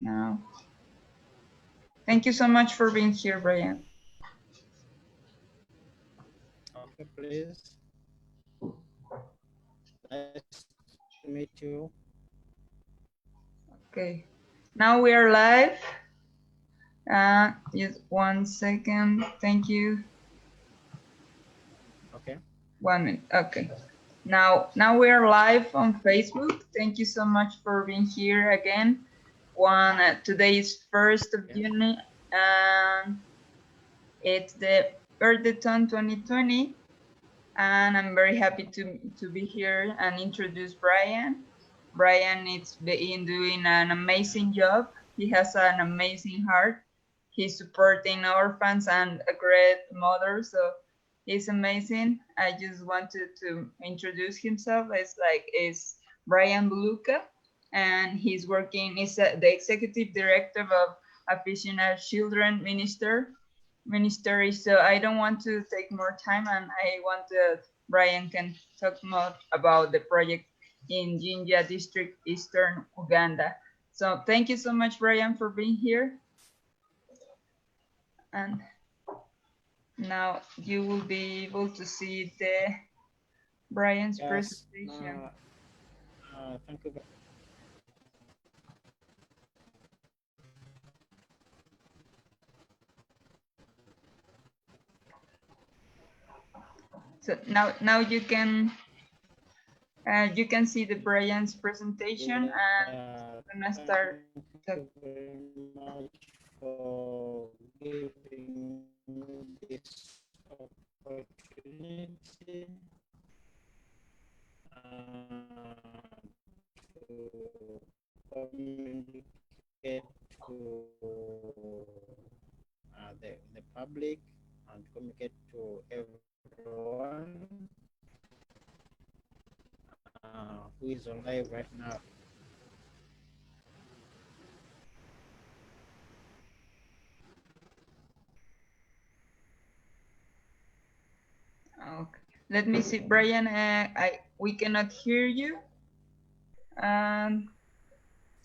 now. Thank you so much for being here, Brian. Okay, please. Nice to meet you. Okay, now we are live. Just 1 second. Thank you. Okay. 1 minute. Okay. Now we are live on Facebook. Thank you so much for being here again. Today is 1st of June, and it's the Verdetón 2020. And I'm very happy to be here and introduce Brian. Brian is been doing an amazing job. He has an amazing heart. He's supporting orphans and a great mother, so he's amazing. I just wanted to introduce himself. It's Brian Buluke, and he's working is the executive director of Affectionate Children Ministry. So I don't want to take more time, and I want Brian can talk more about the project in Jinja district, Eastern Uganda. So thank you so much, Brian, for being here. And now you will be able to see Brian's presentation. Thank you. So now you can see the Brian's presentation, and I'm gonna start. Thank you very much for giving this opportunity to communicate to the public and communicate to everyone who is alive right now. Okay. Let me see, Brian. We cannot hear you.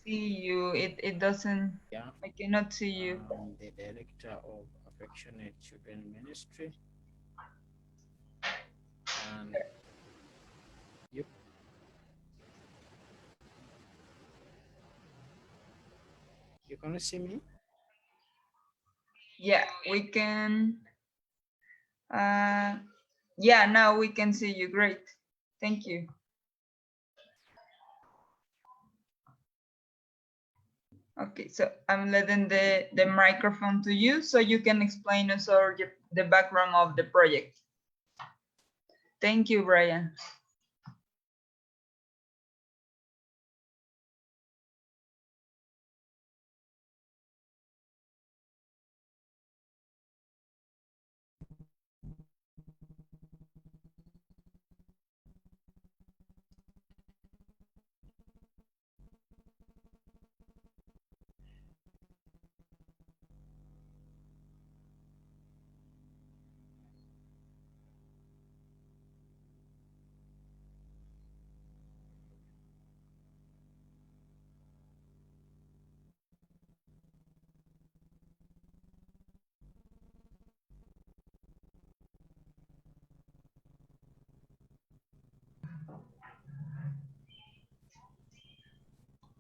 See you. It doesn't. Yeah. I cannot see you. I'm the director of Affectionate Children Ministry. And you can see me? Yeah, we can. Yeah, now we can see you. Great. Thank you. Okay, so I'm letting the microphone to you so you can explain us all the background of the project. Thank you, Brian.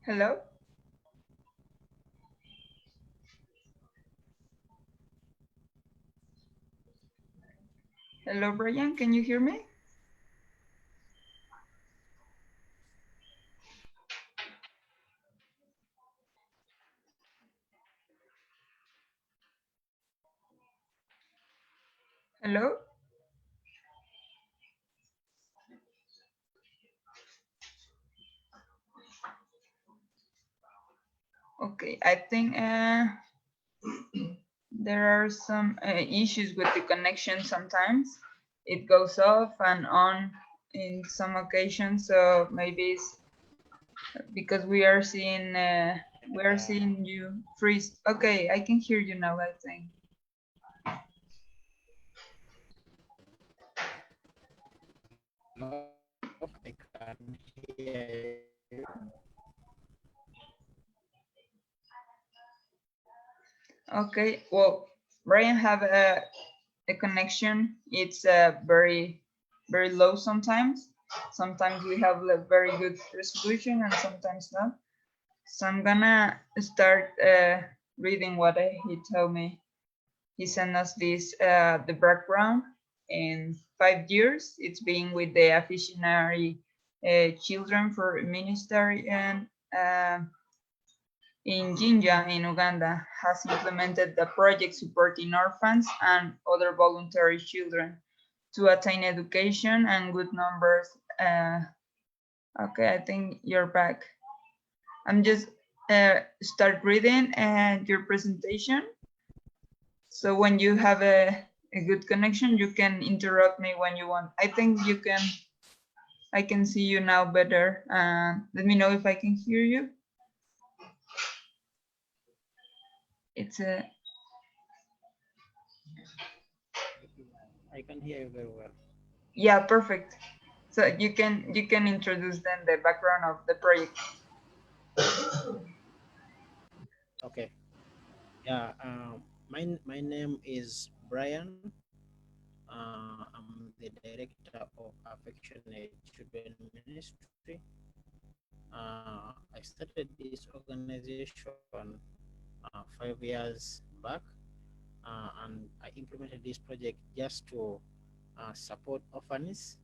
Hello? Hello, Brian, can you hear me? Hello? Okay, I think there are some issues with the connection sometimes. It goes off and on in some occasions, so maybe it's because we are seeing you freeze. Okay, I can hear you now, I think. No, I can hear you. Okay, well, Brian have a connection. It's very low sometimes. Sometimes we have a very good resolution and sometimes not. So I'm gonna start reading what he told me. He sent us this the background in 5 years. It's been with the Affectionate children for ministry and in Jinja in Uganda has implemented the project supporting orphans and other voluntary children to attain education and good numbers. Okay, I think you're back. I'm just start reading your presentation. So when you have a good connection, you can interrupt me when you want. I think I can see you now better. Let me know if I can hear you. It's a I can hear you very well. yeah, perfect. So you can introduce then the background of the project. Okay. Yeah. My name is Brian. I'm the director of Affectionate Children Ministry. I started this organization 5 years back, and I implemented this project just to support orphans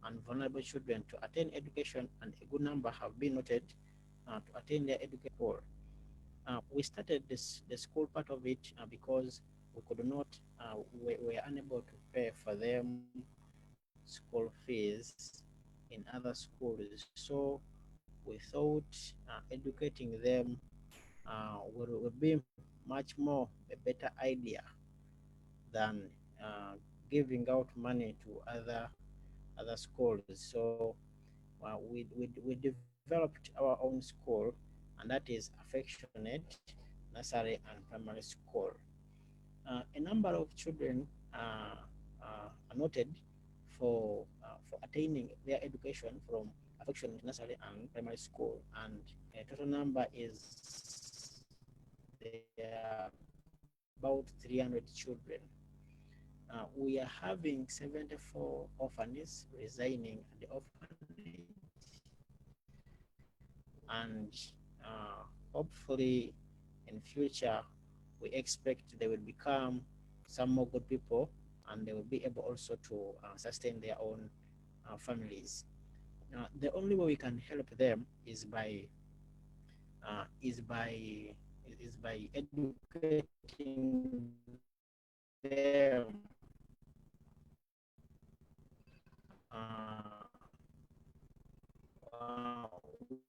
and vulnerable children to attain education, and a good number have been noted to attain their education. We started the school part of it because we could not, we were unable to pay for them school fees in other schools. So we thought educating them would be much more a better idea than giving out money to other schools. So we developed our own school, and that is Affectionate Nursery and Primary School. A number of children are noted for attaining their education from Affectionate Nursery and Primary School, and a total number is there are about 300 children. We are having 74 orphans resigning at the orphanage, and hopefully in future we expect they will become some more good people, and they will be able also to sustain their own families. The only way we can help them is by uh, is by is by educating them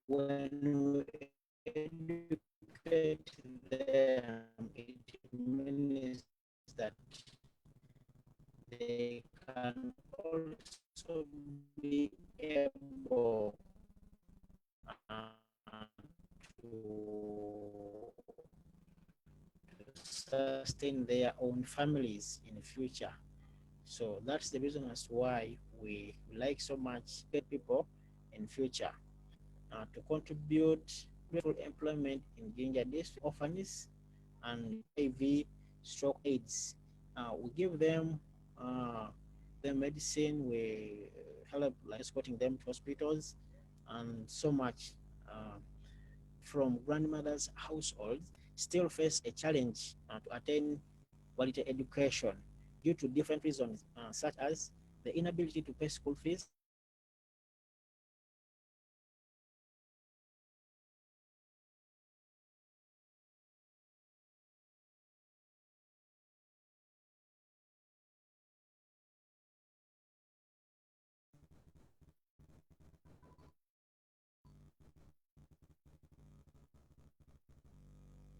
when we educate them, it means that they can also be able to sustain their own families in the future. So that's the reason as why we like so much get people in future to contribute full employment in Ginger District orphans and HIV stroke AIDS. We give them the medicine, we help like escorting them to hospitals and so much. From grandmothers' households still face a challenge to attain quality education due to different reasons, such as the inability to pay school fees,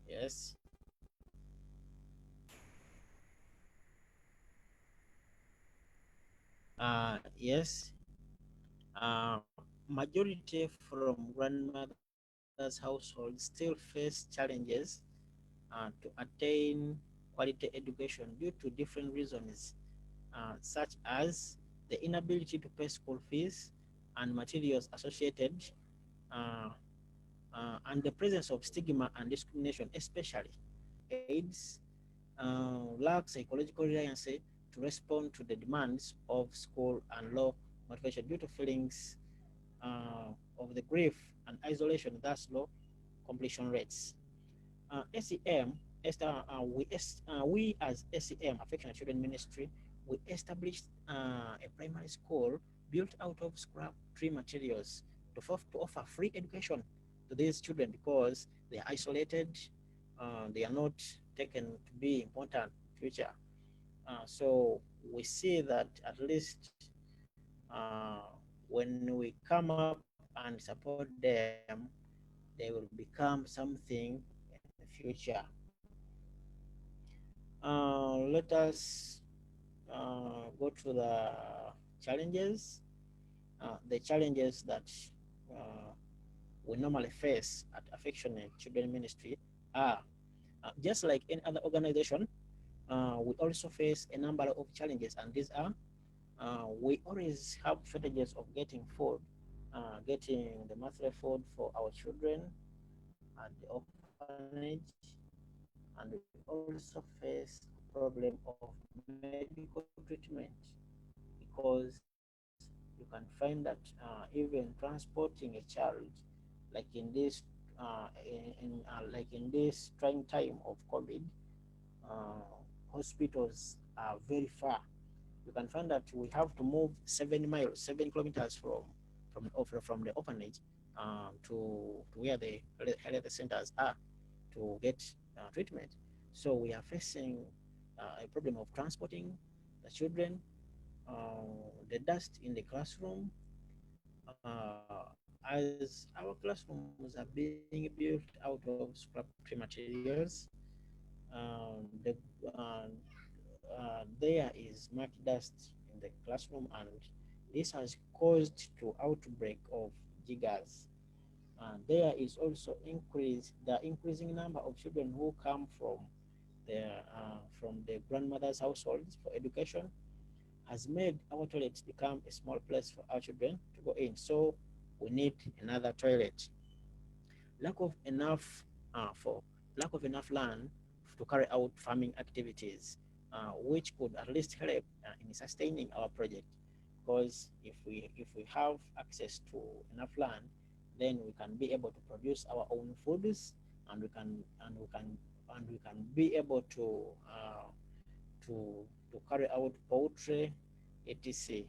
yes. Yes. Majority from grandmother's households still face challenges to attain quality education due to different reasons, such as the inability to pay school fees and materials associated, uh, and the presence of stigma and discrimination, especially AIDS lack psychological reliance to respond to the demands of school and low motivation due to feelings of the grief and isolation, thus low completion rates. SEM, we as SEM, Affectionate Children Ministry, we established a primary school built out of scrap tree materials to offer free education to these children because they are isolated, they are not taken to be important future. So we see that at least when we come up and support them, they will become something in the future. Let us go to the challenges. The challenges that uh, we normally face at Affectionate Children Ministry are just like any other organization, we also face a number of challenges, and these are we always have shortages of getting food, getting the monthly food for our children at the orphanage, and we also face a problem of medical treatment because you can find that even transporting a child, like in this like in this trying time of COVID, hospitals are very far. You can find that we have to move 7 miles, 7 kilometers from the orphanage to where the health centers are to get treatment. So we are facing a problem of transporting the children, the dust in the classroom, as our classrooms are being built out of scrap materials. The there is much dust in the classroom, and this has caused to outbreak of jiggers. There is also the increasing number of children who come from the grandmother's households for education has made our toilets become a small place for our children to go in. So we need another toilet. Lack of enough for lack of enough land to carry out farming activities, which could at least help in sustaining our project. Because if we have access to enough land, then we can be able to produce our own foods, and we can be able to carry out poultry, etc.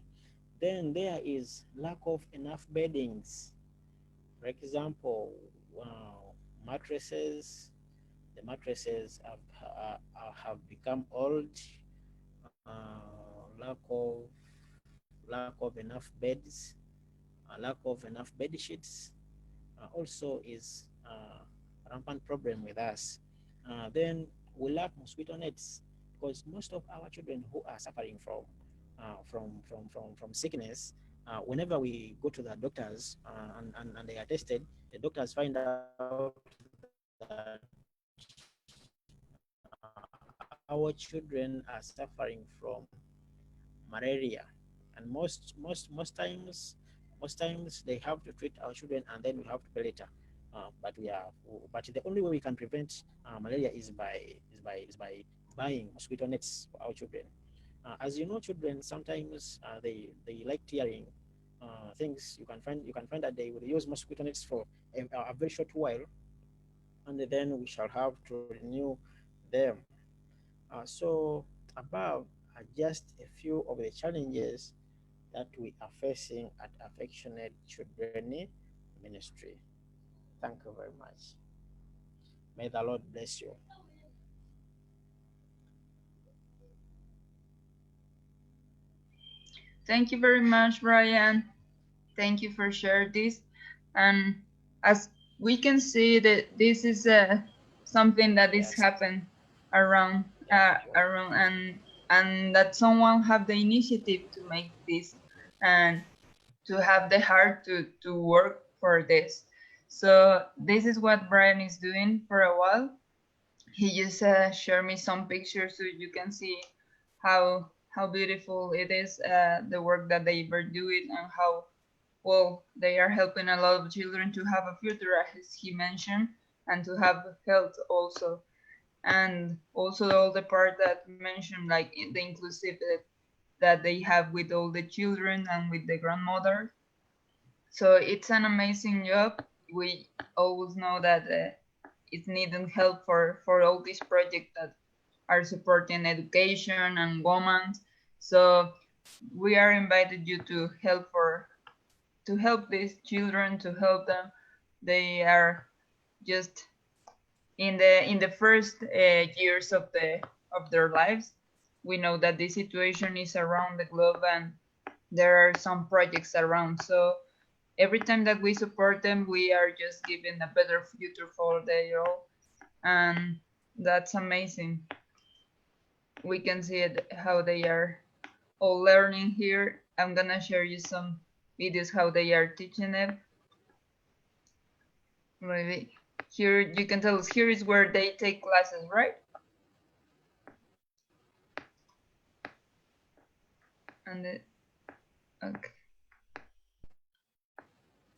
Then there is lack of enough beddings. For example, mattresses. The mattresses have become old. Lack of enough beds, lack of enough bed sheets, also is a rampant problem with us. Then we lack mosquito nets because most of our children who are suffering from sickness, whenever we go to the doctors and they are tested, the doctors find out that our children are suffering from malaria, and most times they have to treat our children and then we have to pay later. But the only way we can prevent malaria is by buying mosquito nets for our children. As you know, children sometimes they like tearing things. You can find that they will use mosquito nets for a very short while, and then we shall have to renew them. So above are just a few of the challenges that we are facing at Affectionate Children Ministry. Thank you very much. May the Lord bless you. Thank you very much, Brian. Thank you for sharing this. And as we can see that this is something that is Yes. happening around around, and that someone have the initiative to make this and to have the heart to work for this. So this is what Brian is doing for a while. He just shared me some pictures so you can see how beautiful it is, the work that they were doing, and how well they are helping a lot of children to have a future, as he mentioned, and to have health also. and also all the part that mentioned, like the inclusivity that they have with all the children and with the grandmother. So it's an amazing job. We always know that it's needed help for all these projects that are supporting education and women. So we are invited you to help these children, to help them. They are just in the first years of their lives. We know that the situation is around the globe and there are some projects around. So every time that we support them, we are just giving a better future for they all, and that's amazing. We can see it, how they are all learning here. I'm gonna share you some videos how they are teaching it. Maybe here you can tell us, here is where they take classes, right? And okay.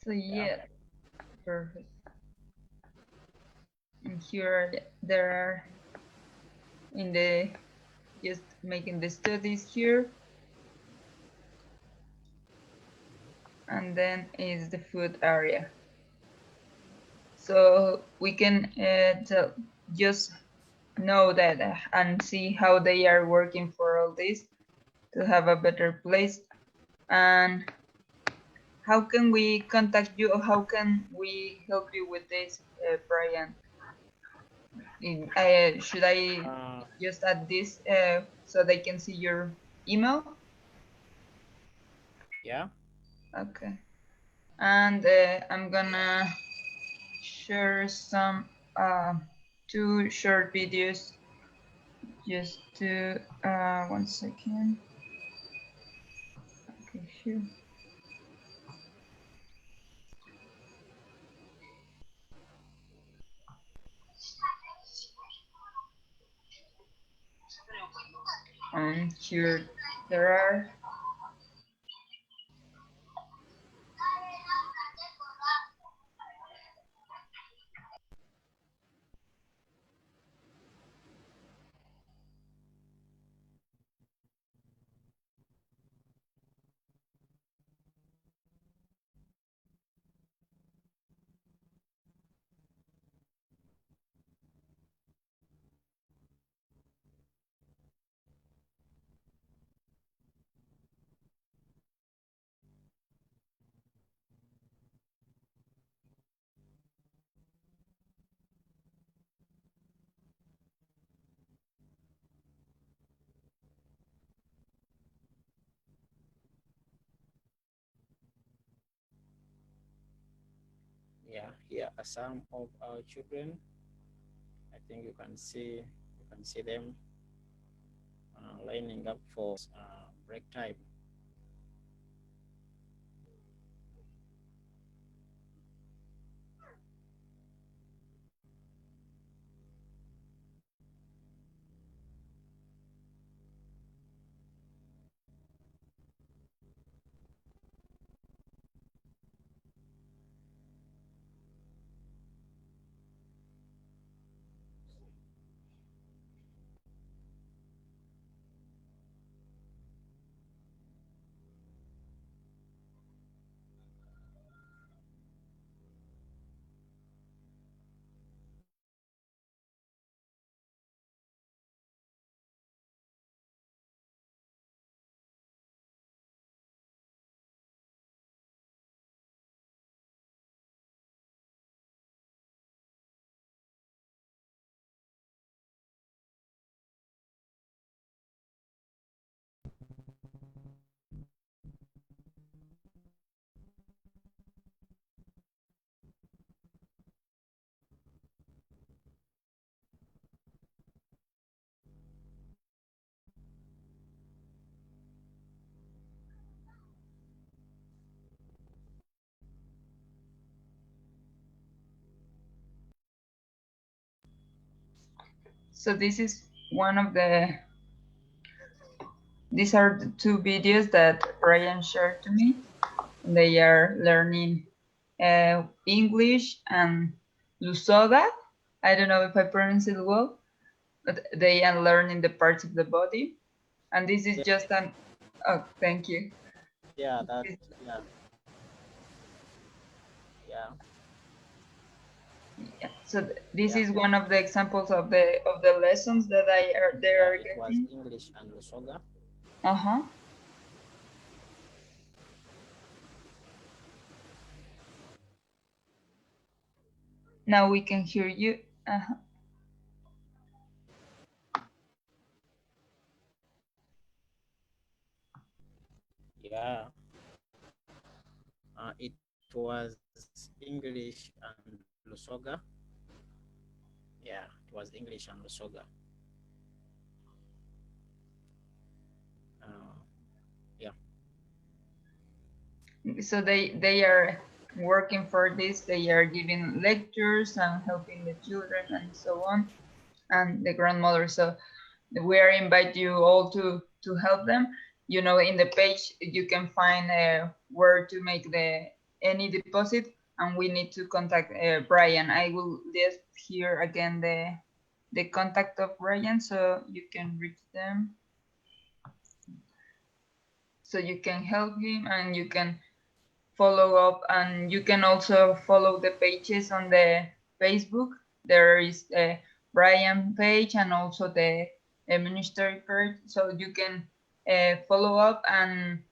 So yeah, perfect. And here there are in the just making the studies here. And then is the food area. So we can just know that and see how they are working for all this to have a better place. And how can we contact you, or how can we help you with this, Brian? Should I just add this so they can see your email? Yeah. Okay. And I'm gonna share some 2 short videos just to 1 second. Okay, here. Here there are. Yeah, here are some of our children. I think you can see them lining up for break time. So this is one of these are the 2 videos that Brian shared to me. They are learning English and Lusoga. I don't know if I pronounce it well, they unlearn in the parts of the body, and this is just an. Oh, thank you. Yeah, that. Yeah. Yeah. Yeah. So this is one of the examples of the lessons that they are It was getting. English and Lusoga. Uh-huh. Now we can hear you. Uh-huh. Yeah. It was English and Lusoga. Yeah, it was English and Lusoga. Yeah. So they are working for this. They are giving lectures and helping the children and so on, and the grandmother. So we are invite you all to help them. You know, in the page you can find where to make any deposit, and we need to contact Brian. I will list here again the contact of Brian, so you can reach them, so you can help him and you can follow up, and you can also follow the pages on the Facebook. There is a Brian page and also the ministry page, so you can follow up and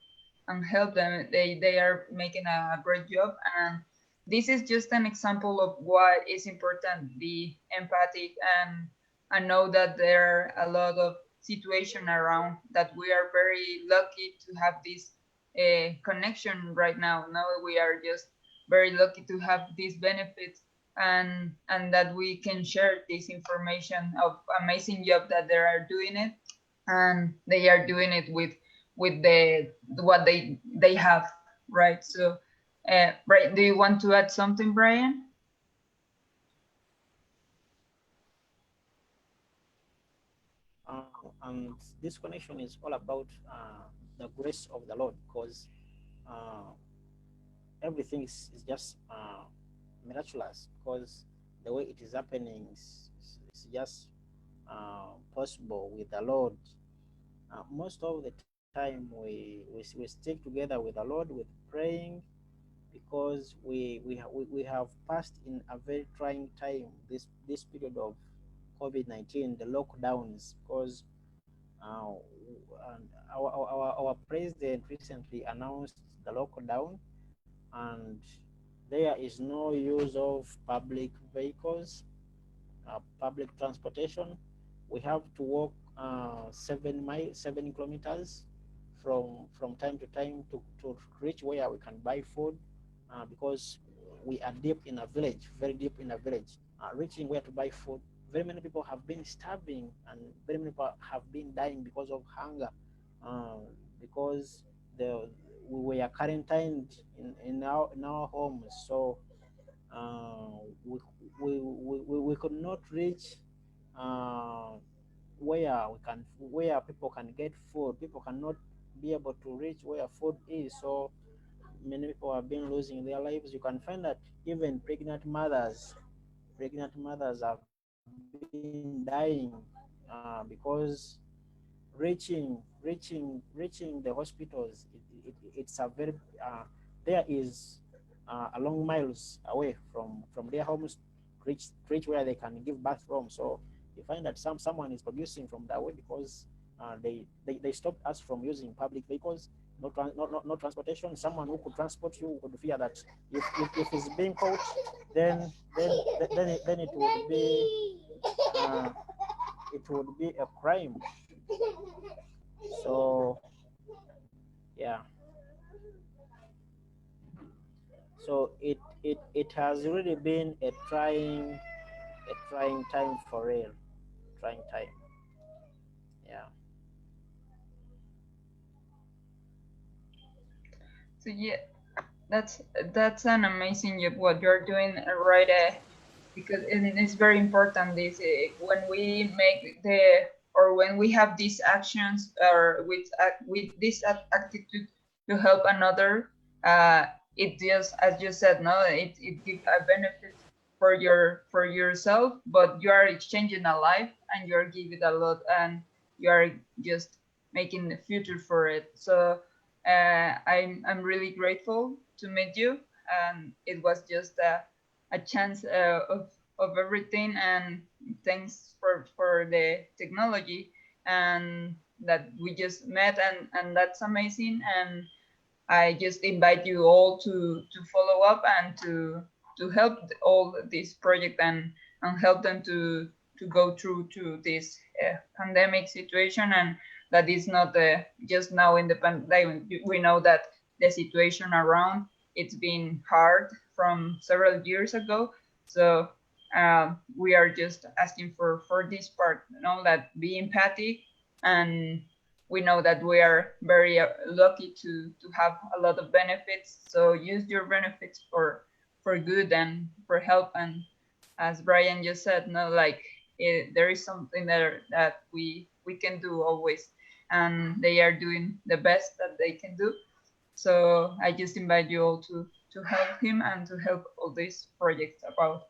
help them. They are making a great job, and this is just an example of why it's important be empathic and know that there are a lot of situation around that we are very lucky to have this connection right now. Now we are just very lucky to have these benefits, and that we can share this information of amazing job that they are doing it, and they are doing it with the what they have, right? So right, do you want to add something, Brian? And this connection is all about the grace of the Lord, because uh, everything is just miraculous, because the way it is happening is just possible with the Lord. Most of the time we stick together with the Lord with praying, because we have passed in a very trying time, this period of COVID-19, the lockdowns, because uh, and our president recently announced the lockdown, and there is no use of public vehicles, public transportation. We have to walk 7 kilometers from time to time to reach where we can buy food, because we are deep in a village, very deep in a village. Reaching where to buy food, very many people have been starving, and very many people have been dying because of hunger, uh, because we were quarantined in our homes. So uh, we, we could not reach uh, where people can get food. People cannot be able to reach where food is. So many people have been losing their lives. You can find that even pregnant mothers have been dying because reaching the hospitals, it's a very there is a long miles away from their homes, reach where they can give birth from. So you find that someone is producing from that way, because they stopped us from using public vehicles, no transportation. Someone who could transport you would fear that if it's being caught, then it would be uh, a crime. So yeah, so it has really been a trying time for real, trying time. Yeah. So yeah, that's an amazing job what you're doing, right? Because it's very important this when we make or when we have these actions, or with this attitude to help another, it just, as you said, no, it gives a benefit for yourself, but you are exchanging a life and you are giving a lot, and you are just making the future for it. So I'm really grateful to meet you, and it was just a chance of everything, and thanks for the technology and that we just met, and that's amazing. And I just invite you all to follow up and to help all this project, and help them to go through to this pandemic situation, and that is not just now in the pandemic. We know that the situation around, it's been hard from several years ago. So we are just asking for this part, you know, that be empathic, and we know that we are very lucky to have a lot of benefits. So use your benefits for good and for help. And as Brian just said, no, like there is something that we can do always, and they are doing the best that they can do. So I just invite you all to help him and to help all these projects about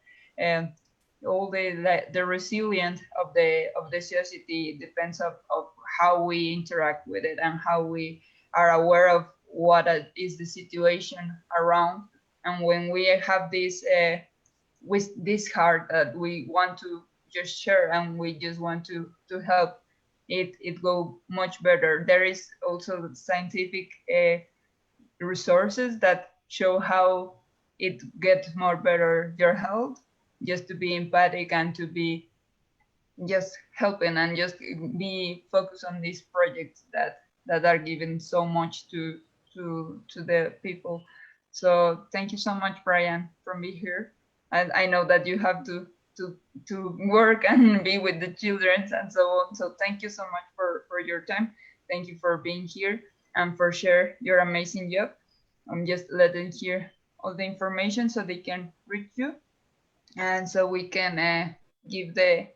all the resilience of the society depends of how we interact with it, and how we are aware of what is the situation around. And when we have this with this heart that we want to just share, and we just want to help it go much better. There is also scientific resources that show how it gets more better your health, just to be empathic and to be just helping, and just be focused on these projects that are given so much to the people. So thank you so much, Brian, for being here. And I know that you have to work and be with the children and so on. So thank you so much for your time. Thank you for being here and for sharing your amazing job. I'm just letting hear all the information so they can reach you, and so we can give the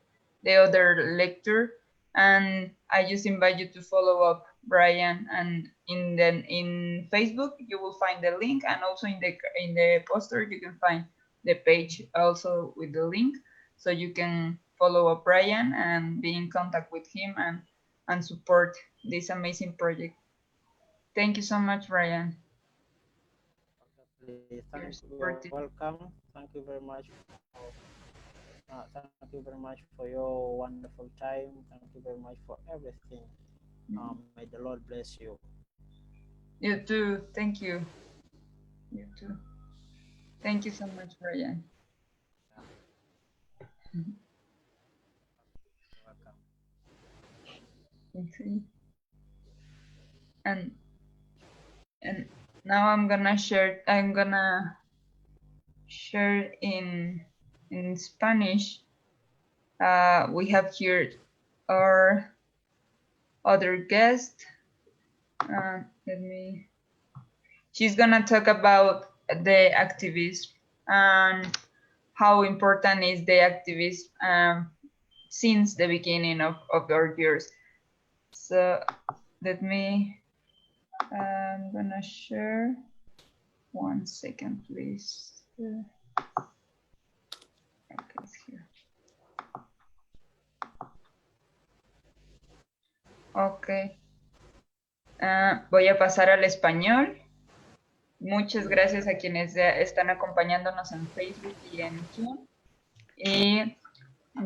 other lecture. And I just invite you to follow up Brian, and in Facebook you will find the link, and also in the poster you can find the page also with the link, so you can follow up Brian and be in contact with him and support this amazing project. Thank you so much, Brian. Thank you. You're welcome. Thank you very much. Thank you very much for your wonderful time. Thank you very much for everything. May the Lord bless you. You too. Thank you. You too. Thank you so much, Brian. Welcome. Okay. And now I'm gonna share in Spanish. We have here our other guest. She's gonna talk about the activism and how important is the activism since the beginning of our years. So I'm gonna share. 1 second, please. Okay, it's here. Ok. Voy a pasar al español. Muchas gracias a quienes están acompañándonos en Facebook y en Zoom. Y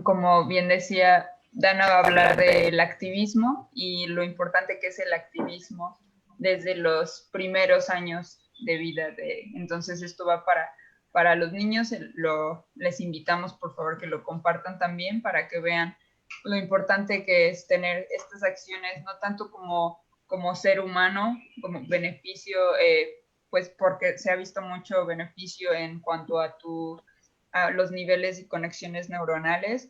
como bien decía, Dana va a hablar del activismo y lo importante que es el activismo desde los primeros años de vida. Entonces esto va para los niños. Les invitamos por favor que lo compartan también para que vean lo importante que es tener estas acciones, no tanto como ser humano, como beneficio, pues porque se ha visto mucho beneficio en cuanto a los niveles y conexiones neuronales.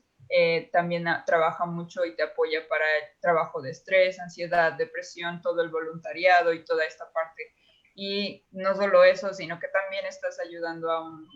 También trabaja mucho y te apoya para el trabajo de estrés, ansiedad, depresión, todo el voluntariado y toda esta parte. Y no solo eso, sino que también estás ayudando a una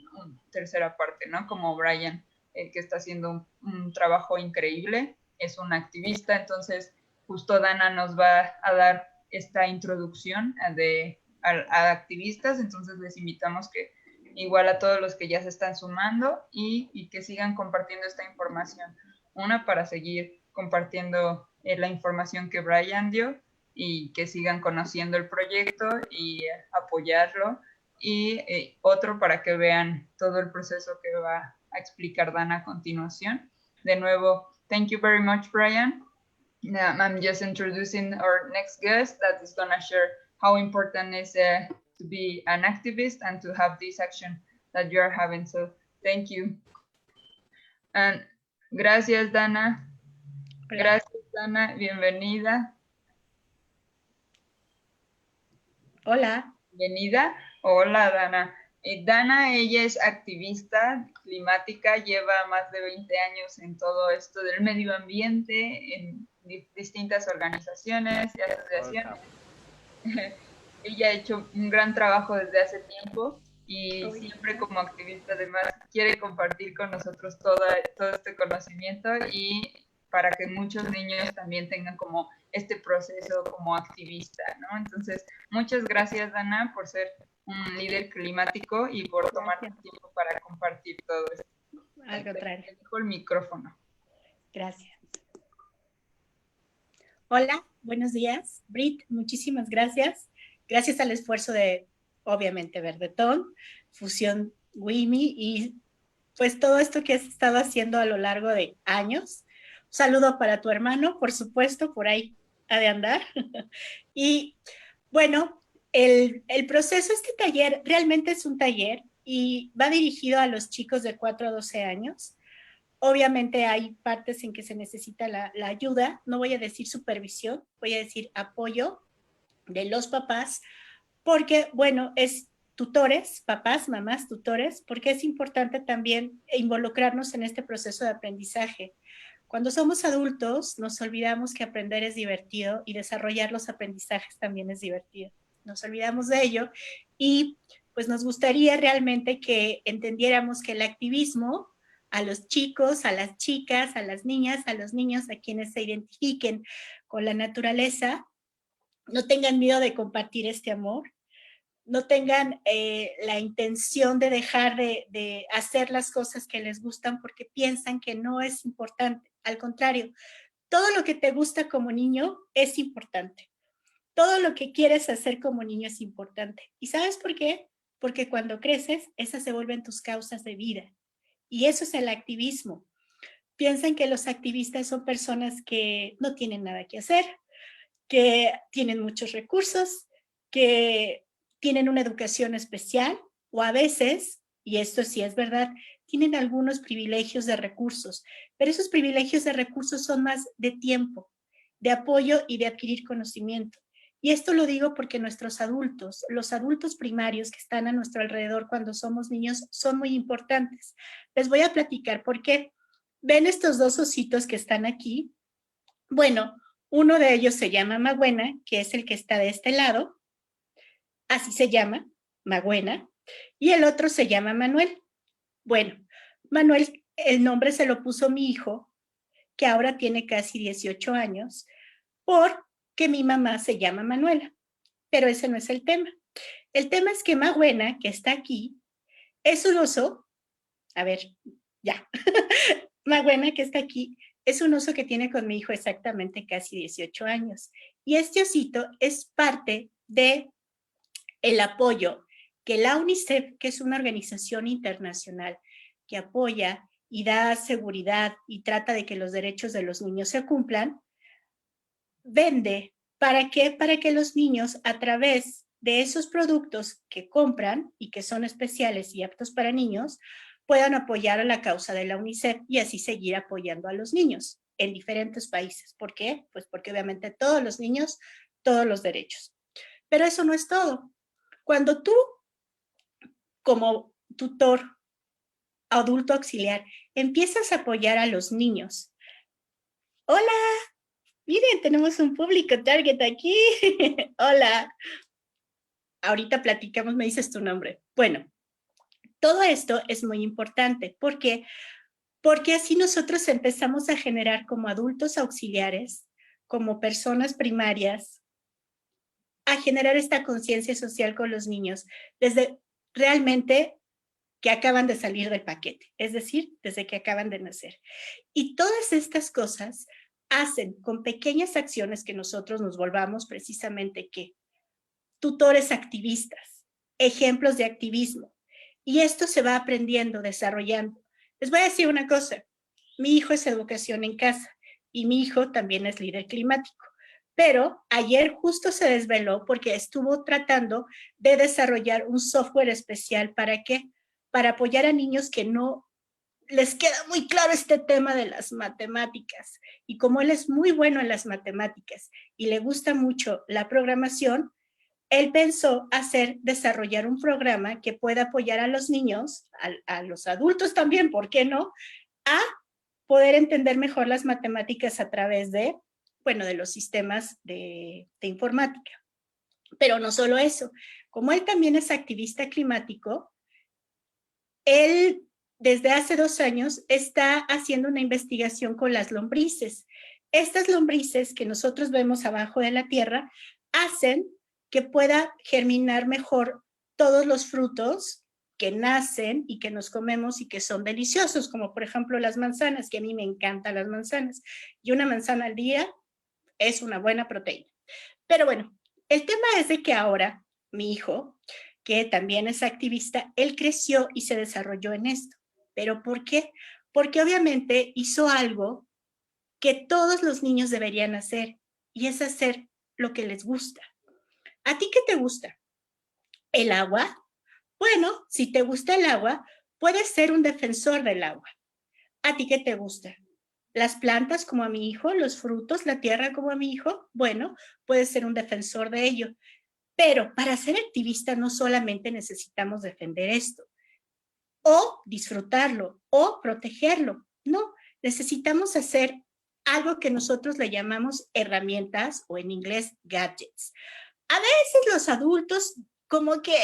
tercera parte, ¿no? Como Brian, que está haciendo un trabajo increíble, es un activista. Entonces justo Dana nos va a dar esta introducción a activistas. Entonces les invitamos que igual a todos los que ya se están sumando y que sigan compartiendo esta información. Una, para seguir compartiendo la información que Brian dio y que sigan conociendo el proyecto y apoyarlo. Y otro, para que vean todo el proceso que va a explicar Dana a continuación. De nuevo, thank you very much, Brian. I'm just introducing our next guest that is going to share how important it is to be an activist and to have this action that you are having. So thank you. And gracias, Dana. Hola. Gracias, Dana. Bienvenida. Hola. Bienvenida. Hola, Dana. Dana, ella es activista climática, lleva más de 20 años en todo esto del medio ambiente, en distintas organizaciones y asociaciones. Ella ha hecho un gran trabajo desde hace tiempo y siempre como activista además quiere compartir con nosotros todo este conocimiento y para que muchos niños también tengan como este proceso como activista, ¿no? Entonces, muchas gracias, Dana, por ser un líder climático y por tomar tiempo para compartir todo esto. Al contrario. Te dejo el micrófono. Gracias. Hola, buenos días. Brit, muchísimas gracias. Gracias al esfuerzo de, obviamente, Verdetón, Fusión WIMI y pues todo esto que has estado haciendo a lo largo de años. Un saludo para tu hermano, por supuesto, por ahí ha de andar. Y bueno, el proceso, este taller realmente es un taller y va dirigido a los chicos de 4 a 12 años. Obviamente hay partes en que se necesita la ayuda, no voy a decir supervisión, voy a decir apoyo de los papás, porque, bueno, es tutores, papás, mamás, tutores, porque es importante también involucrarnos en este proceso de aprendizaje. Cuando somos adultos, nos olvidamos que aprender es divertido y desarrollar los aprendizajes también es divertido. Nos olvidamos de ello y pues nos gustaría realmente que entendiéramos que el activismo a los chicos, a las chicas, a las niñas, a los niños, a quienes se identifiquen con la naturaleza, no tengan miedo de compartir este amor, no tengan la intención de dejar de hacer las cosas que les gustan porque piensan que no es importante. Al contrario, todo lo que te gusta como niño es importante. Todo lo que quieres hacer como niño es importante. ¿Y sabes por qué? Porque cuando creces, esas se vuelven tus causas de vida. Y eso es el activismo. Piensan que los activistas son personas que no tienen nada que hacer, que tienen muchos recursos, que tienen una educación especial o a veces, y esto sí es verdad, tienen algunos privilegios de recursos, pero esos privilegios de recursos son más de tiempo, de apoyo y de adquirir conocimiento. Y esto lo digo porque nuestros adultos, los adultos primarios que están a nuestro alrededor cuando somos niños son muy importantes. Les voy a platicar por qué. ¿Ven estos dos ositos que están aquí? Bueno, uno de ellos se llama Magüena, que es el que está de este lado. Así se llama, Magüena. Y el otro se llama Manuel. Bueno, Manuel, el nombre se lo puso mi hijo, que ahora tiene casi 18 años, porque mi mamá se llama Manuela. Pero ese no es el tema. El tema es que Magüena, que está aquí, es un oso. A ver, ya. Magüena, que está aquí, es un oso que tiene con mi hijo exactamente casi 18 años. Y este osito es parte de el apoyo que la UNICEF, que es una organización internacional que apoya y da seguridad y trata de que los derechos de los niños se cumplan, vende. ¿Para qué? Para que los niños, a través de esos productos que compran y que son especiales y aptos para niños, puedan apoyar a la causa de la UNICEF y así seguir apoyando a los niños en diferentes países. ¿Por qué? Pues porque obviamente todos los niños, todos los derechos. Pero eso no es todo. Cuando tú, como tutor, adulto auxiliar, empiezas a apoyar a los niños. ¡Hola! Miren, tenemos un público target aquí. Hola. Ahorita platicamos, me dices tu nombre. Bueno, todo esto es muy importante. ¿Por qué? Porque así nosotros empezamos a generar como adultos auxiliares, como personas primarias, a generar esta conciencia social con los niños. Desde realmente que acaban de salir del paquete, es decir, desde que acaban de nacer. Y todas estas cosas hacen con pequeñas acciones que nosotros nos volvamos precisamente ¿qué? Tutores activistas, ejemplos de activismo. Y esto se va aprendiendo, desarrollando. Les voy a decir una cosa, mi hijo es educación en casa y mi hijo también es líder climático. Pero ayer justo se desveló porque estuvo tratando de desarrollar un software especial. ¿Para qué? Para apoyar a niños que no les queda muy claro este tema de las matemáticas. Y como él es muy bueno en las matemáticas y le gusta mucho la programación, él pensó desarrollar un programa que pueda apoyar a los niños, a los adultos también, ¿por qué no?, a poder entender mejor las matemáticas a través de, bueno, de los sistemas de informática. Pero no solo eso, como él también es activista climático, él desde hace 2 años está haciendo una investigación con las lombrices. Estas lombrices que nosotros vemos abajo de la tierra hacen que pueda germinar mejor todos los frutos que nacen y que nos comemos y que son deliciosos, como por ejemplo las manzanas, que a mí me encantan las manzanas. Y una manzana al día es una buena proteína. Pero bueno, el tema es de que ahora mi hijo, que también es activista, él creció y se desarrolló en esto. ¿Pero por qué? Porque obviamente hizo algo que todos los niños deberían hacer, y es hacer lo que les gusta. ¿A ti qué te gusta? ¿El agua? Bueno, si te gusta el agua, puedes ser un defensor del agua. ¿A ti qué te gusta? ¿Las plantas como a mi hijo? ¿Los frutos? ¿La tierra como a mi hijo? Bueno, puedes ser un defensor de ello. Pero para ser activista no solamente necesitamos defender esto, o disfrutarlo, o protegerlo. No, necesitamos hacer algo que nosotros le llamamos herramientas, o en inglés, gadgets. A veces los adultos como que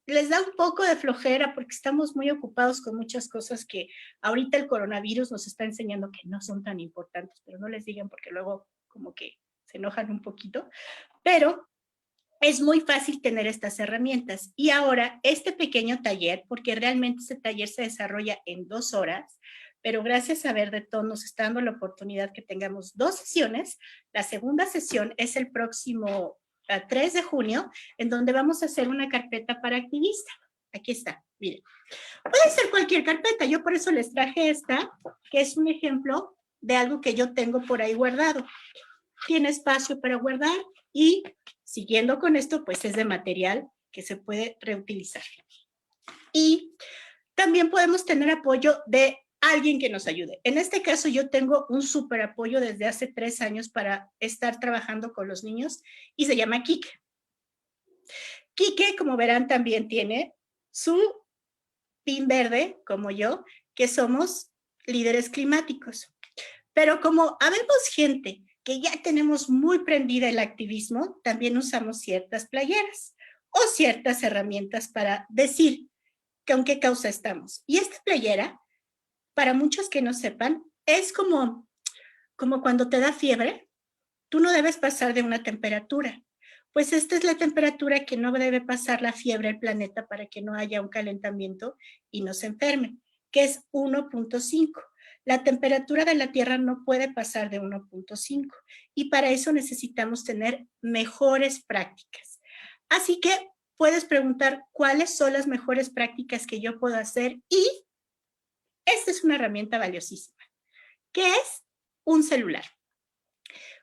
les da un poco de flojera porque estamos muy ocupados con muchas cosas que ahorita el coronavirus nos está enseñando que no son tan importantes, pero no les digan porque luego como que se enojan un poquito. Pero es muy fácil tener estas herramientas. Y ahora este pequeño taller, porque realmente este taller se desarrolla en 2 horas, pero gracias a Verdetón nos está dando la oportunidad que tengamos 2 sesiones. La segunda sesión es el próximo 3 de junio, en donde vamos a hacer una carpeta para activista. Aquí está, miren. Puede ser cualquier carpeta, yo por eso les traje esta, que es un ejemplo de algo que yo tengo por ahí guardado. Tiene espacio para guardar y siguiendo con esto, pues es de material que se puede reutilizar. Y también podemos tener apoyo de alguien que nos ayude. En este caso yo tengo un súper apoyo desde hace 3 años para estar trabajando con los niños y se llama Quique. Quique, como verán, también tiene su pin verde, como yo, que somos líderes climáticos. Pero como habemos gente que ya tenemos muy prendida el activismo, también usamos ciertas playeras o ciertas herramientas para decir que con qué causa estamos. Y esta playera, para muchos que no sepan, es como cuando te da fiebre, tú no debes pasar de una temperatura. Pues esta es la temperatura que no debe pasar la fiebre al planeta para que no haya un calentamiento y no se enfermen, que es 1.5. La temperatura de la Tierra no puede pasar de 1.5 y para eso necesitamos tener mejores prácticas. Así que puedes preguntar cuáles son las mejores prácticas que yo puedo hacer y esta es una herramienta valiosísima, que es un celular.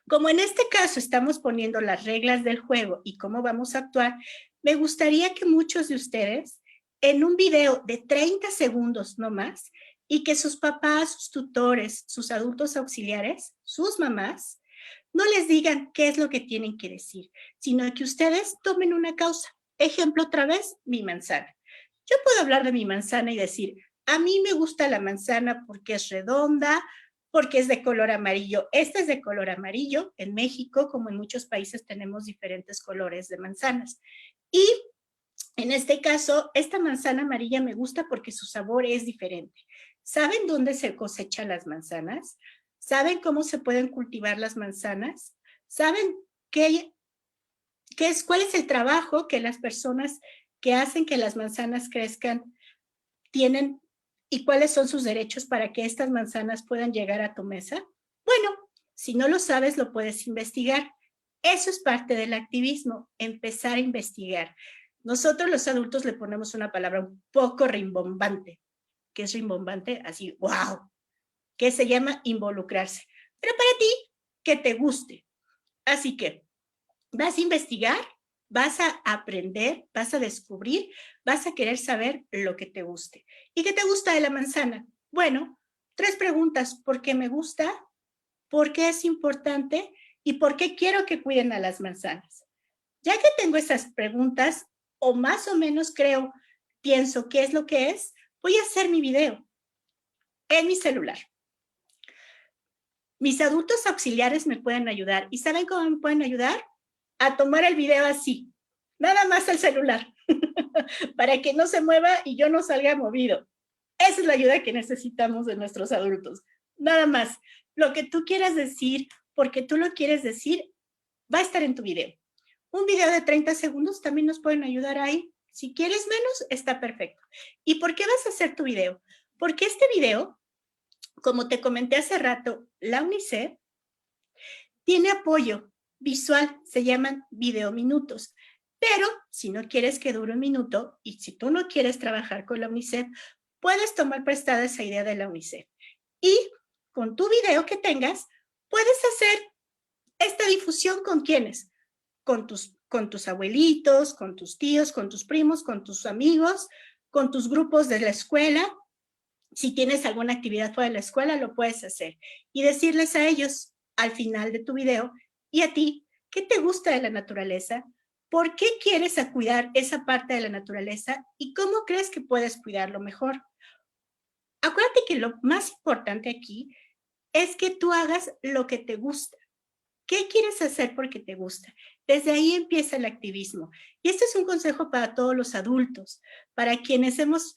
Como en este caso estamos poniendo las reglas del juego y cómo vamos a actuar, me gustaría que muchos de ustedes en un video de 30 segundos no más y que sus papás, sus tutores, sus adultos auxiliares, sus mamás, no les digan qué es lo que tienen que decir, sino que ustedes tomen una causa. Ejemplo otra vez, mi manzana. Yo puedo hablar de mi manzana y decir, a mí me gusta la manzana porque es redonda, porque es de color amarillo. Esta es de color amarillo. En México, como en muchos países, tenemos diferentes colores de manzanas. Y en este caso, esta manzana amarilla me gusta porque su sabor es diferente. ¿Saben dónde se cosechan las manzanas? ¿Saben cómo se pueden cultivar las manzanas? ¿Saben cuál es el trabajo que las personas que hacen que las manzanas crezcan tienen y cuáles son sus derechos para que estas manzanas puedan llegar a tu mesa? Bueno, si no lo sabes, lo puedes investigar. Eso es parte del activismo, empezar a investigar. Nosotros los adultos le ponemos una palabra un poco rimbombante. ¿Qué es rimbombante? Así, wow, que se llama involucrarse. Pero para ti, que te guste. Así que vas a investigar, vas a aprender, vas a descubrir, vas a querer saber lo que te guste. ¿Y qué te gusta de la manzana? Bueno, 3 preguntas. ¿Por qué me gusta? ¿Por qué es importante? ¿Y por qué quiero que cuiden a las manzanas? Ya que tengo esas preguntas, o más o menos pienso qué es lo que es, voy a hacer mi video en mi celular. Mis adultos auxiliares me pueden ayudar. ¿Y saben cómo me pueden ayudar? A tomar el video así, nada más al celular, para que no se mueva y yo no salga movido. Esa es la ayuda que necesitamos de nuestros adultos. Nada más. Lo que tú quieras decir, porque tú lo quieres decir, va a estar en tu video. Un video de 30 segundos también nos pueden ayudar ahí. Si quieres menos, está perfecto. ¿Y por qué vas a hacer tu video? Porque este video, como te comenté hace rato, la UNICEF tiene apoyo visual, se llaman videominutos. Pero si no quieres que dure 1 minuto y si tú no quieres trabajar con la UNICEF, puedes tomar prestada esa idea de la UNICEF. Y con tu video que tengas, puedes hacer esta difusión con ¿quiénes? Con tus abuelitos, con tus tíos, con tus primos, con tus amigos, con tus grupos de la escuela. Si tienes alguna actividad fuera de la escuela, lo puedes hacer. Y decirles a ellos al final de tu video, y a ti, ¿qué te gusta de la naturaleza? ¿Por qué quieres cuidar esa parte de la naturaleza? ¿Y cómo crees que puedes cuidarlo mejor? Acuérdate que lo más importante aquí es que tú hagas lo que te gusta. ¿Qué quieres hacer porque te gusta? Desde ahí empieza el activismo. Y este es un consejo para todos los adultos, para quienes hemos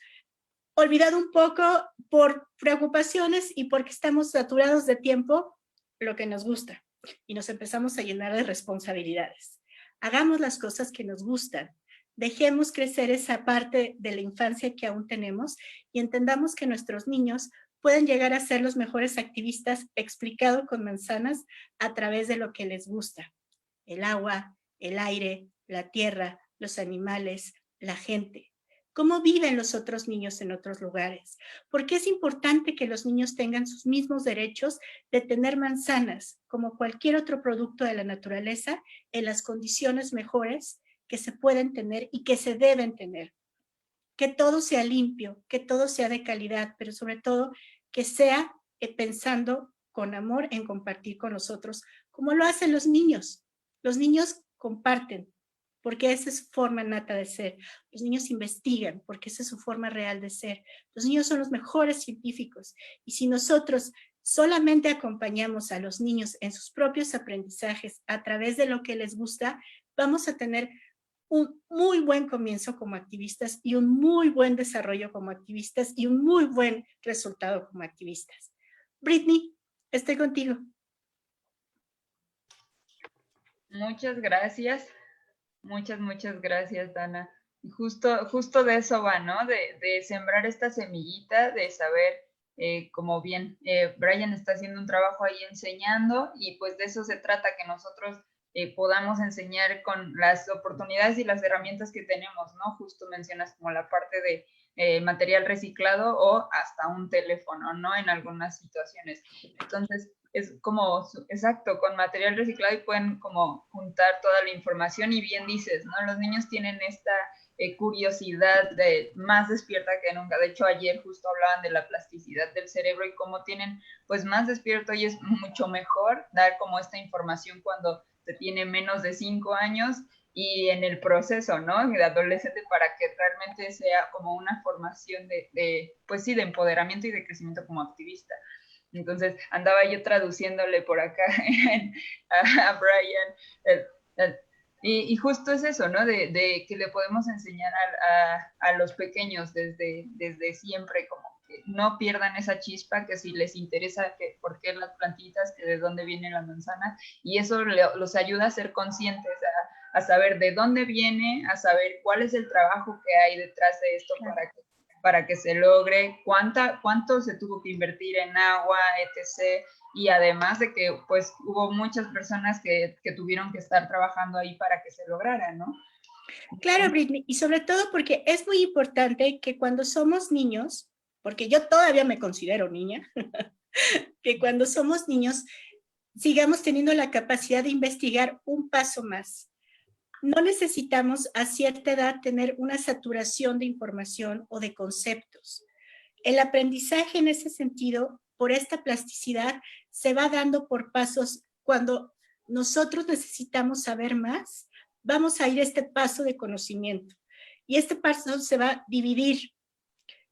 olvidado un poco por preocupaciones y porque estamos saturados de tiempo, lo que nos gusta. Y nos empezamos a llenar de responsabilidades. Hagamos las cosas que nos gustan. Dejemos crecer esa parte de la infancia que aún tenemos y entendamos que nuestros niños pueden llegar a ser los mejores activistas explicado con manzanas a través de lo que les gusta. El agua, el aire, la tierra, los animales, la gente. ¿Cómo viven los otros niños en otros lugares? Porque es importante que los niños tengan sus mismos derechos de tener manzanas, como cualquier otro producto de la naturaleza, en las condiciones mejores que se pueden tener y que se deben tener. Que todo sea limpio, que todo sea de calidad, pero sobre todo que sea pensando con amor en compartir con nosotros, como lo hacen los niños. Los niños comparten, porque esa es su forma nata de ser. Los niños investigan, porque esa es su forma real de ser. Los niños son los mejores científicos. Y si nosotros solamente acompañamos a los niños en sus propios aprendizajes a través de lo que les gusta, vamos a tener un muy buen comienzo como activistas y un muy buen desarrollo como activistas y un muy buen resultado como activistas. Brittany, estoy contigo. Muchas gracias. Muchas gracias, Dana. Y justo de eso va, ¿no? De sembrar esta semillita, de saber, como bien Brian está haciendo un trabajo ahí enseñando, y pues de eso se trata, que nosotros podamos enseñar con las oportunidades y las herramientas que tenemos, ¿no? Justo mencionas como la parte de material reciclado o hasta un teléfono, ¿no? En algunas situaciones. Entonces, es como, exacto, con material reciclado y pueden como juntar toda la información, y bien dices, ¿no? Los niños tienen esta curiosidad más despierta que nunca. De hecho, ayer justo hablaban de la plasticidad del cerebro y cómo tienen pues más despierto, y es mucho mejor dar como esta información cuando se tiene menos de 5 años y en el proceso, ¿no? De adolescente, para que realmente sea como una formación pues sí, de empoderamiento y de crecimiento como activista. Entonces, andaba yo traduciéndole por acá a Brian. Y justo es eso, ¿no? De que le podemos enseñar a los pequeños desde siempre, como que no pierdan esa chispa, que si les interesa que por qué las plantitas, que de dónde viene la manzana, y eso los ayuda a ser conscientes, a saber de dónde viene, a saber cuál es el trabajo que hay detrás de esto, para que se logre, cuánto se tuvo que invertir en agua, etc. Y además de que pues hubo muchas personas que tuvieron que estar trabajando ahí para que se lograra, ¿no? Claro, Britney, y sobre todo porque es muy importante que cuando somos niños, porque yo todavía me considero niña, que cuando somos niños sigamos teniendo la capacidad de investigar un paso más. No necesitamos a cierta edad tener una saturación de información o de conceptos. El aprendizaje en ese sentido, por esta plasticidad, se va dando por pasos. Cuando nosotros necesitamos saber más, vamos a ir a este paso de conocimiento. Y este paso se va a dividir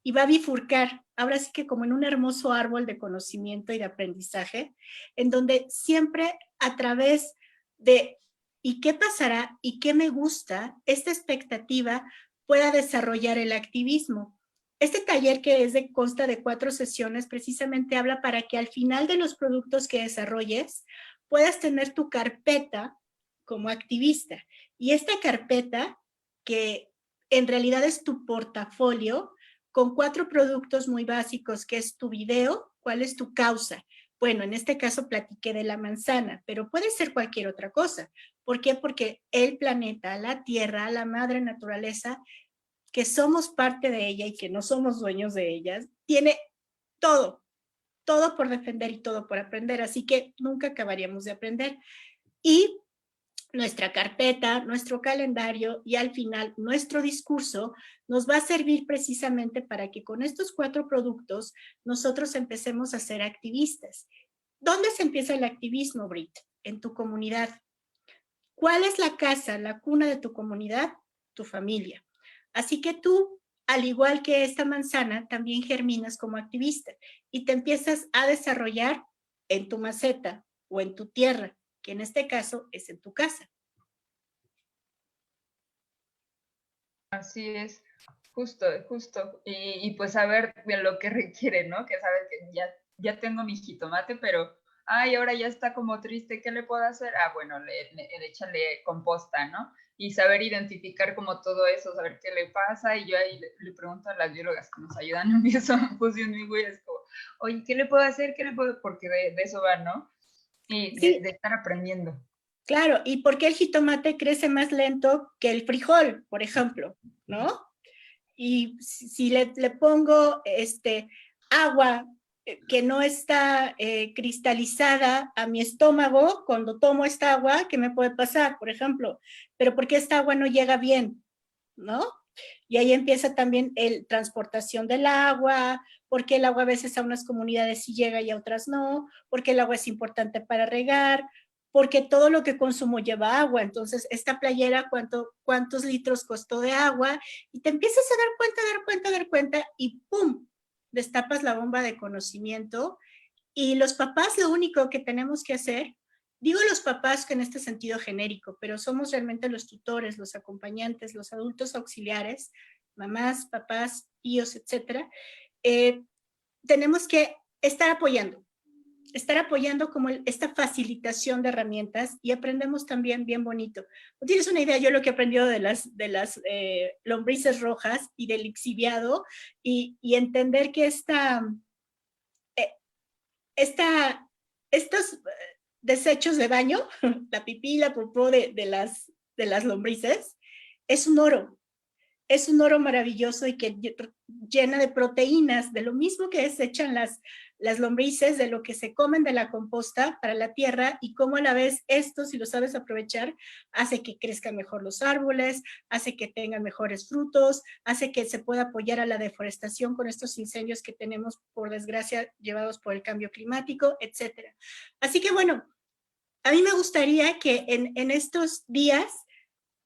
y va a bifurcar, ahora sí que como en un hermoso árbol de conocimiento y de aprendizaje, en donde siempre a través de ¿y qué pasará? ¿Y qué me gusta? Esta expectativa pueda desarrollar el activismo. Este taller que consta de 4 sesiones precisamente habla para que al final de los productos que desarrolles puedas tener tu carpeta como activista. Y esta carpeta, que en realidad es tu portafolio, con 4 productos muy básicos, que es tu video, cuál es tu causa. Bueno, en este caso platiqué de la manzana, pero puede ser cualquier otra cosa. ¿Por qué? Porque el planeta, la tierra, la madre naturaleza, que somos parte de ella y que no somos dueños de ella, tiene todo por defender y todo por aprender, así que nunca acabaríamos de aprender. Y nuestra carpeta, nuestro calendario y al final nuestro discurso nos va a servir precisamente para que con estos 4 productos nosotros empecemos a ser activistas. ¿Dónde se empieza el activismo, Brit? En tu comunidad. ¿Cuál es la casa, la cuna de tu comunidad? Tu familia. Así que tú, al igual que esta manzana, también germinas como activista y te empiezas a desarrollar en tu maceta o en tu tierra, que en este caso es en tu casa. Así es, justo. Y pues saber bien lo que requiere, ¿no? Que sabes que ya tengo mi jitomate, pero, ay, ahora ya está como triste, ¿qué le puedo hacer? Ah, bueno, échale composta, ¿no? Y saber identificar como todo eso, saber qué le pasa, y yo ahí le pregunto a las biólogas que nos ayudan en mi fusión, mi güey, es como, oye, ¿qué le puedo hacer? ¿Qué le puedo? Porque de eso va, ¿no? Y Sí. de estar aprendiendo. Claro, ¿y por qué el jitomate crece más lento que el frijol, por ejemplo? ¿No? Y si le pongo agua que no está cristalizada a mi estómago, cuando tomo esta agua, ¿qué me puede pasar, por ejemplo? Pero ¿por qué esta agua no llega bien? ¿No? Y ahí empieza también la transportación del agua, porque el agua a veces a unas comunidades sí llega y a otras no, porque el agua es importante para regar, porque todo lo que consumo lleva agua. Entonces, esta playera, ¿cuántos litros costó de agua? Y te empiezas a dar cuenta, y ¡pum! Destapas la bomba de conocimiento. Y los papás, lo único que tenemos que hacer, digo los papás que en este sentido genérico, pero somos realmente los tutores, los acompañantes, los adultos auxiliares, mamás, papás, tíos, etcétera, tenemos que estar apoyando como esta facilitación de herramientas, y aprendemos también bien bonito. ¿No tienes una idea? Yo lo que he aprendido de las lombrices rojas y del lixiviado, y entender que estos desechos de baño, la pipí, la popó de las lombrices, es un oro maravilloso y que llena de proteínas, de lo mismo que desechan las lombrices, de lo que se comen de la composta para la tierra, y cómo a la vez esto, si lo sabes aprovechar, hace que crezcan mejor los árboles, hace que tengan mejores frutos, hace que se pueda apoyar a la deforestación con estos incendios que tenemos, por desgracia, llevados por el cambio climático, etcétera. Así que bueno, a mí me gustaría que en estos días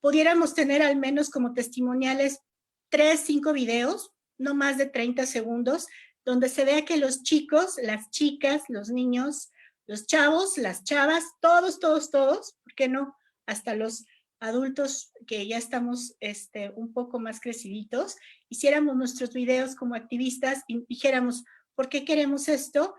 pudiéramos tener al menos como testimoniales 3, 5 videos, no más de 30 segundos, donde se vea que los chicos, las chicas, los niños, los chavos, las chavas, todos, ¿por qué no? Hasta los adultos que ya estamos un poco más creciditos, hiciéramos nuestros videos como activistas y dijéramos por qué queremos esto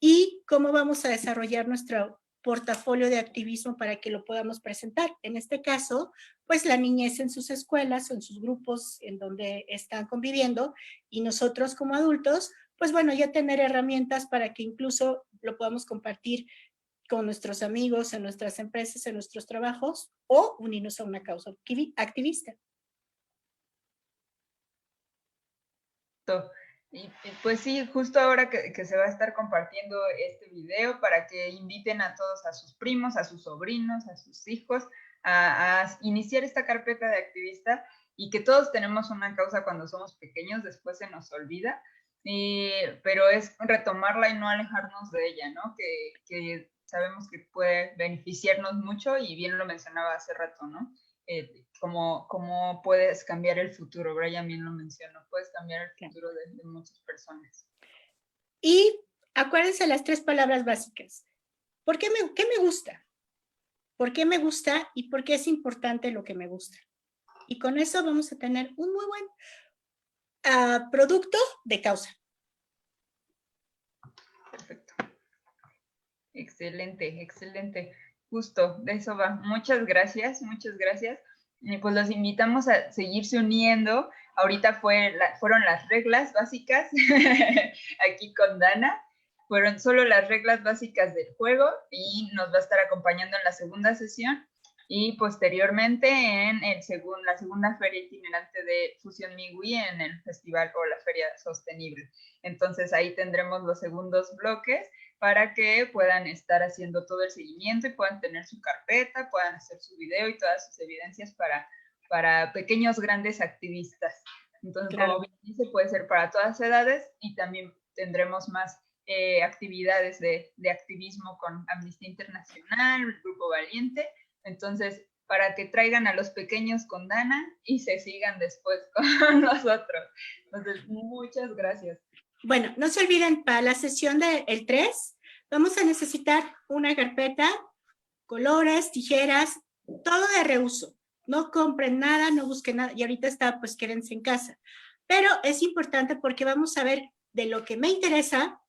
y cómo vamos a desarrollar nuestro portafolio de activismo para que lo podamos presentar. En este caso, pues la niñez en sus escuelas o en sus grupos en donde están conviviendo, y nosotros como adultos, pues bueno, ya tener herramientas para que incluso lo podamos compartir con nuestros amigos, en nuestras empresas, en nuestros trabajos, o unirnos a una causa activista. Y pues sí, justo ahora que se va a estar compartiendo este video para que inviten a todos, a sus primos, a sus sobrinos, a sus hijos, a iniciar esta carpeta de activista, y que todos tenemos una causa cuando somos pequeños, después se nos olvida, pero es retomarla y no alejarnos de ella, ¿no? Que sabemos que puede beneficiarnos mucho, y bien lo mencionaba hace rato, ¿no? Cómo puedes cambiar el futuro. Brian bien lo mencionó, puedes cambiar el futuro de muchas personas. Y acuérdense las 3 palabras básicas. ¿Qué me gusta? ¿Por qué me gusta? Y por qué es importante lo que me gusta. Y con eso vamos a tener un muy buen producto de causa. Perfecto. Excelente, excelente. Justo, de eso va. Muchas gracias, muchas gracias. Y pues los invitamos a seguirse uniendo. Ahorita fueron las reglas básicas aquí con Dana. Fueron solo las reglas básicas del juego, y nos va a estar acompañando en la segunda sesión, y posteriormente en la segunda feria itinerante de Fusión Migui en el festival o la Feria Sostenible. Entonces ahí tendremos los segundos bloques para que puedan estar haciendo todo el seguimiento y puedan tener su carpeta, puedan hacer su video y todas sus evidencias para pequeños, grandes activistas. Entonces, claro, como bien dice, puede ser para todas edades, y también tendremos más actividades de activismo con Amnistía Internacional, el Grupo Valiente. Entonces, para que traigan a los pequeños con Dana y se sigan después con nosotros. Entonces, muchas gracias. Bueno, no se olviden, para la sesión del 3, vamos a necesitar una carpeta, colores, tijeras, todo de reuso. No compren nada, no busquen nada, y ahorita está, pues quédense en casa. Pero es importante porque vamos a ver de lo que me interesa,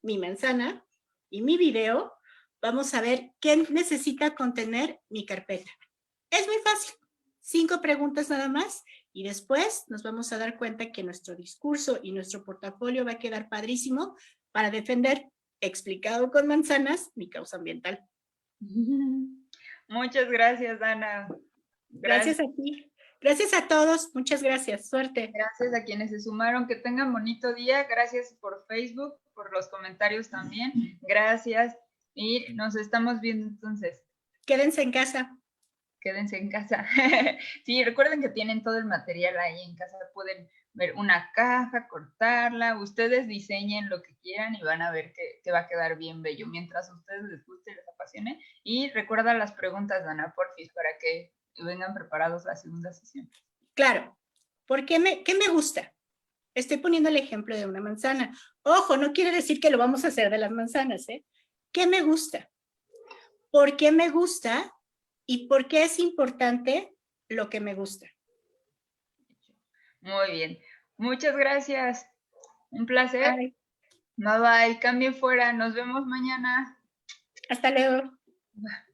mi manzana y mi video, vamos a ver qué necesita contener mi carpeta. Es muy fácil, 5 preguntas nada más, y después nos vamos a dar cuenta que nuestro discurso y nuestro portafolio va a quedar padrísimo para defender, explicado con manzanas, mi causa ambiental. Muchas gracias, Dana. Gracias a ti. Gracias a todos. Muchas gracias. Suerte. Gracias a quienes se sumaron. Que tengan bonito día. Gracias por Facebook, por los comentarios también. Gracias. Y nos estamos viendo entonces. Quédense en casa. Quédense en casa. Sí, recuerden que tienen todo el material ahí en casa. Pueden ver una caja, cortarla. Ustedes diseñen lo que quieran y van a ver que va a quedar bien bello. Mientras a ustedes les guste y les apasione. Y recuerda las preguntas, Dana, porfis, para que vengan preparados la segunda sesión. Claro. ¿Qué me gusta? Estoy poniendo el ejemplo de una manzana. Ojo, no quiere decir que lo vamos a hacer de las manzanas, ¿eh? ¿Qué me gusta? ¿Por qué me gusta? ¿Y por qué es importante lo que me gusta? Muy bien. Muchas gracias. Un placer. Bye. Bye bye. Cambien fuera. Nos vemos mañana. Hasta luego. Bye.